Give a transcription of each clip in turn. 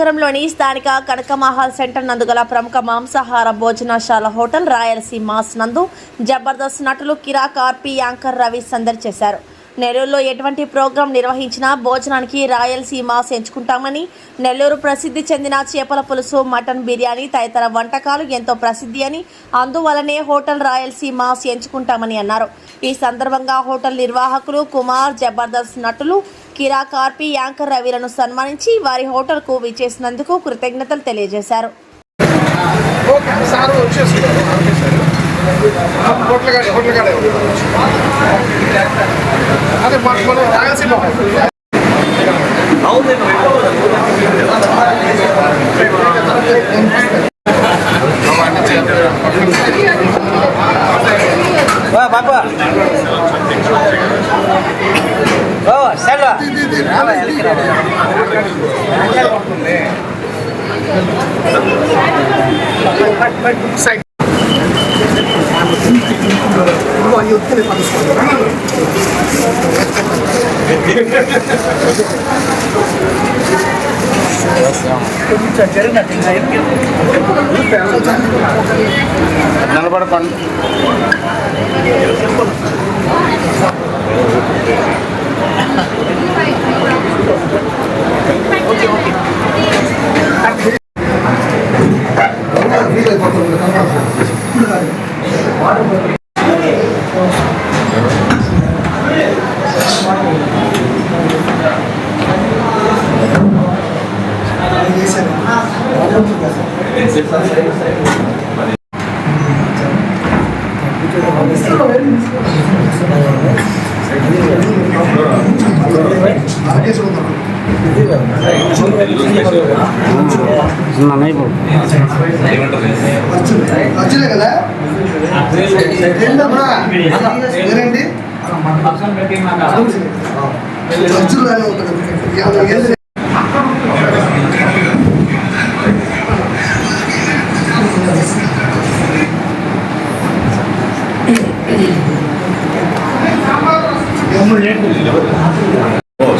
నగరంలోని స్థానిక కనకమహల్ సెంటర్ నందు గల ప్రముఖ మాంసాహార భోజనశాల హోటల్ రాయలసీమాస్ నందు జబర్దస్త్ నటులు కిరాక్ ఆర్పి యాంకర్ రవి సందడి చేశారు. నెల్లూరులో ఎటువంటి ప్రోగ్రాం నిర్వహించినా భోజనానికి రాయలసీమాస్ ఎంచుకుంటామని, నెల్లూరు ప్రసిద్ధి చెందిన చేపల పులుసు, మటన్ బిర్యానీ తదితర వంటకాలు ఎంతో ప్రసిద్ధి అని, అందువలనే హోటల్ రాయలసీమాస్ ఎంచుకుంటామని అన్నారు. ఈ సందర్భంగా హోటల్ నిర్వాహకులు కుమార్, జబర్దస్త్ నటులు కిరాక్ ఆర్పి యాంకర్ రవిలను సన్మానించి వారి హోటల్కు విచ్చేసినందుకు కృతజ్ఞతలు తెలియజేశారు. నిలబడకండి. కదా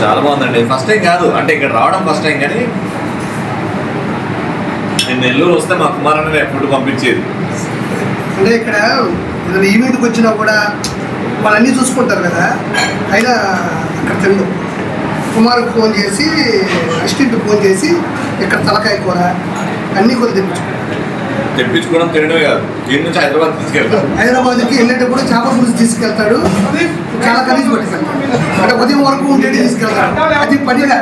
చాలా బాగుందండి. ఫస్ట్ టైం కాదు అంటే ఇక్కడ రావడం ఫస్ట్ టైం, కానీ నేను నెల్లూరు వస్తే మా కుమార్ అన్న ఫుడ్ పంపించేది. అంటే ఇక్కడ ఏదైనా ఈవెంట్కి వచ్చినా కూడా వాళ్ళు అన్నీ చూసుకుంటారు కదా, అయినా అక్కడ తిండు కుమార్కి ఫోన్ చేసి, అసిస్టెంట్కి ఫోన్ చేసి ఇక్కడ తలకాయ కూర అన్నీ కూడా తెప్పించుకోవడం తినడమే కాదు, దీని నుంచి హైదరాబాద్ తీసుకెళ్తాడు. హైదరాబాద్కి వెళ్ళేటప్పుడు చేపల పులుసు తీసుకెళ్తాడు, చాలా ఖరీదు పట్టుకెళ్తాడు. అంటే ఉదయం వరకు ఉండేది తీసుకెళ్తాడు. అది పడిగా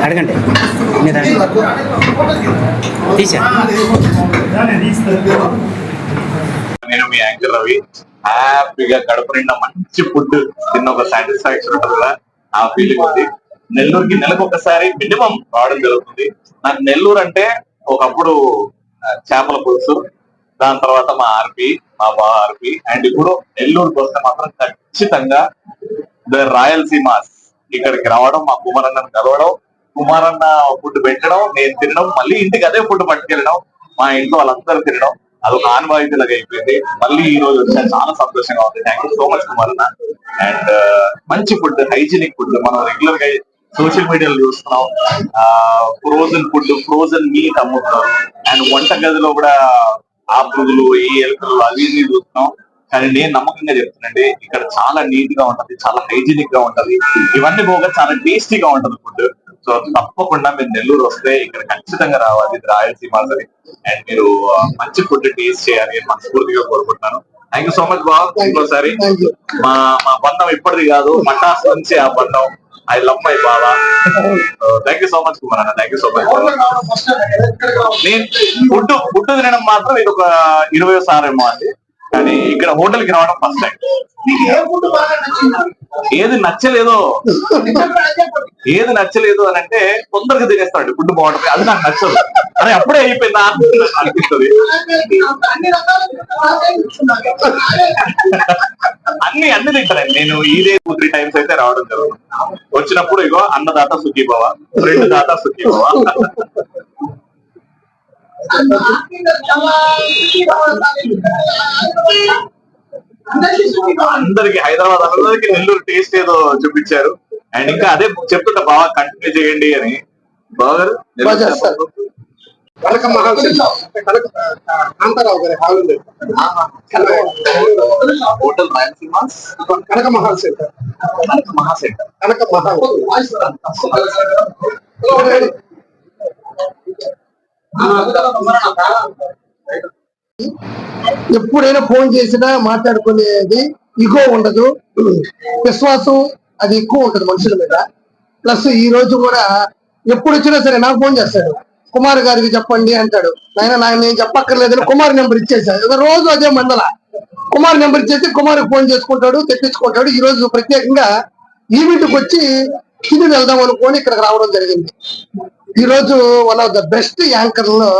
అడగండి. నేను మీ యాంకర్ రవి. హ్యాపీగా కడుపు నిండా మంచి ఫుడ్ తిన్న ఒక సాటిస్ఫాక్షన్ ఉంటుంది కదా, ఆ ఫీలింగ్ ఉంది. నెల్లూరుకి నెలకు ఒకసారి మినిమం రావడం జరుగుతుంది. నాకు నెల్లూరు అంటే ఒకప్పుడు చేపల పులుసు, దాని తర్వాత మా ఆర్పి, మా బా ఆర్పి, అండ్ ఇప్పుడు నెల్లూరుకి వస్తే మాత్రం ఖచ్చితంగా ద రాయలసీమాస్ ఇక్కడికి రావడం, మా కుమారన్నను కలవడం, కుమారన్న ఫుడ్ పెట్టడం, నేను తినడం, మళ్ళీ ఇంటికి అదే ఫుడ్ పట్టుకెళ్ళడం, మా ఇంట్లో వాళ్ళందరూ తినడం, అదొక ఆనవాయితీలాగా అయిపోయింది. మళ్ళీ ఈ రోజు వచ్చాను, చాలా సంతోషంగా ఉంది. థ్యాంక్ యూ సో మచ్ కుమారన్న. అండ్ మంచి ఫుడ్, హైజీనిక్ ఫుడ్ మనం రెగ్యులర్ గా సోషల్ మీడియాలో చూస్తున్నాం. ఫ్రోజన్ ఫుడ్, ఫ్రోజన్ మీట్ అమ్ముతున్నారు, అండ్ వంట గదిలో కూడా ఆ పురుగులు, ఈ ఎలుకలు అవి చూస్తున్నాం. కానీ నేను నమ్మకంగా చెప్తున్నాండి, ఇక్కడ చాలా నీట్ గా ఉంటది, చాలా హైజీనిక్ గా ఉంటది, ఇవన్నీ పోగా చాలా టేస్టీగా ఉంటది ఫుడ్. సో తప్పకుండా మీరు నెల్లూరు వస్తే ఇక్కడ ఖచ్చితంగా రావాలి, రాయలసీమాస్ అని. అండ్ మీరు మంచి ఫుడ్ టేస్ట్ చేయాలి అని మనస్ఫూర్తిగా కోరుకుంటున్నాను. థ్యాంక్ యూ సో మచ్ బాబు. ఇంకోసారి మా బంధం ఇప్పటిది కాదు, మటాస్ నుంచి ఆ బంధం. ఐ లవ్ మై బాబా. Thank you so much Kumar అన్న. Thank you so much. నేను ఫుడ్ తినడం మాత్రం ఇది ఒక 20 సార్లు ఏమో అండి, కానీ ఇక్కడ హోటల్ కి రావడం ఫస్ట్ టైం. ఏది నచ్చలేదు అని అంటే తొందరగా తినేస్తాడు, ఫుడ్ బాగుంటుంది, అది నాకు నచ్చదు. అరే అప్పుడే అయిపోయిందా అనిపిస్తుంది. అన్ని తింటానండి నేను. ఇదే 2-3 టైమ్స్ అయితే రావడం జరుగుతుంది. వచ్చినప్పుడు ఇగో అన్నదాత సుఖీభవ, ఫ్రెండ్ దాత సుఖీభవ. అందరికి హైదరాబాద్ అందరికి నెల్లూరు టేస్ట్ ఏదో చూపించారు. అండ్ ఇంకా అదే చెప్తుంటా బాగా కంటిన్యూ చేయండి అని. బాగా కనక మహల్ కాంతారావు గారి హాల్ ఉంది, హోటల్ రాయలసీమ కనక మహల్ సెంటర్, కనక మహల్. ఎప్పుడైనా ఫోన్ చేసినా మాట్లాడుకునేది ఇగో ఉండదు, విశ్వాసం అది ఎక్కువ ఉంటుంది మనుషుల మీద. ప్లస్ ఈ రోజు కూడా ఎప్పుడు వచ్చినా సరే నాకు ఫోన్ చేస్తాడు, కుమార్ గారికి చెప్పండి అంటాడు. నాకు నేను చెప్పక్కర్లేదని కుమార్ నెంబర్ ఇచ్చేసాడు. రోజు అదే మందల కుమార్ నెంబర్ ఇచ్చేసి కుమార్కి ఫోన్ చేసుకుంటాడు, తెప్పించుకుంటాడు. ఈ రోజు ప్రత్యేకంగా ఈవెంట్కి వచ్చి తిని వెళ్దాం అనుకొని ఇక్కడికి రావడం జరిగింది. ఈ రోజు వన్ ఆఫ్ ద బెస్ట్ యాంకర్లో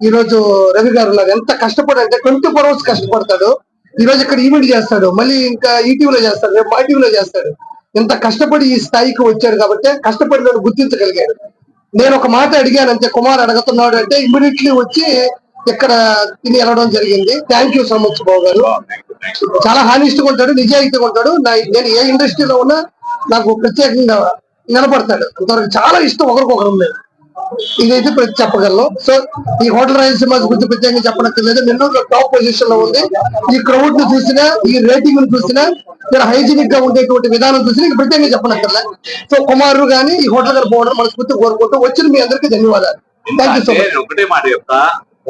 ఈ రోజు రవి గారు ఉన్నారు. ఎంత కష్టపడి అంటే 24 hours కష్టపడతాడు. ఈ రోజు ఇక్కడ ఈవెంట్ చేస్తాడు, మళ్ళీ ఇంకా ఈటీవీలో చేస్తాడు, రేపు మా టీవీలో చేస్తాడు. ఎంత కష్టపడి ఈ స్థాయికి వచ్చాడు కాబట్టి కష్టపడి గుర్తించగలిగాడు. నేను ఒక మాట అడిగానంటే కుమార్ అడుగుతున్నాడు అంటే ఇమ్మీడియట్లీ వచ్చి ఇక్కడ తిని వెళ్ళడం జరిగింది. థ్యాంక్ యూ సో మచ్ బాబు గారు. చాలా హానెస్ట్గా ఉంటాడు, నిజాయితీగా ఉంటాడు. నేను ఏ ఇండస్ట్రీలో ఉన్నా నాకు ప్రత్యేకంగా నిలబడతాడు. అంతవరకు చాలా ఇష్టం ఒకరికొకరు ఉన్నాయి. ఇదైతే చెప్పగలను. సో ఈ హోటల్ రాయలసీమ గురించి ప్రత్యేకంగా చెప్పనక్కర్లేదు. నెల్లూరు టాప్ పొజిషన్ లో ఉంది. ఈ క్రౌడ్ ను చూసినా, ఈ రేటింగ్ ను చూసినా, ఇక్కడ హైజీనిక్ గా ఉండేటువంటి విధానం చూసినా ఇంకా ప్రత్యేకంగా చెప్పనక్కర్లేదు. సో కుమారు గాని ఈ హోటల్ గారు పోవడం మనస్ఫూర్తి కోరుకుంటూ వచ్చిన మీ అందరికీ ధన్యవాదాలు. Thank you so much. ఒకటే మాట చెప్తా,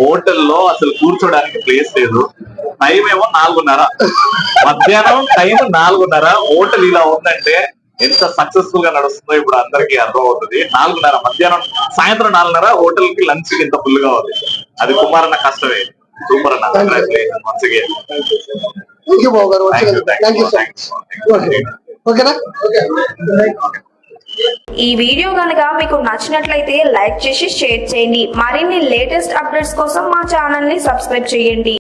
హోటల్లో అసలు కూర్చోడానికి ప్లేస్ లేదు. టైం ఏమో 4:30, మధ్యాహ్నం టైం 4:30. హోటల్ ఇలా ఉందంటే ఎంత సక్సెస్ఫుల్ గా నడుస్తుందో ఇప్పుడు అందరికీ అర్థం అవుతుంది. 4:30 మధ్యాహ్నం, సాయంత్రం 4:30 హోటల్ కి లంచ్ ఇంత ఫుల్ గా ఉంది. అది కుమార్ అన్న కష్టమే. సూపర్ అన్న, congratulation once again. Thank you బాబు గారు. ఓకేనా? ఈ వీడియో కనుక మీకు నచ్చినట్లయితే లైక్ చేసి షేర్ చేయండి. మరిన్ని లేటెస్ట్ అప్డేట్స్ కోసం మా ఛానల్ ని సబ్స్క్రైబ్ చేయండి.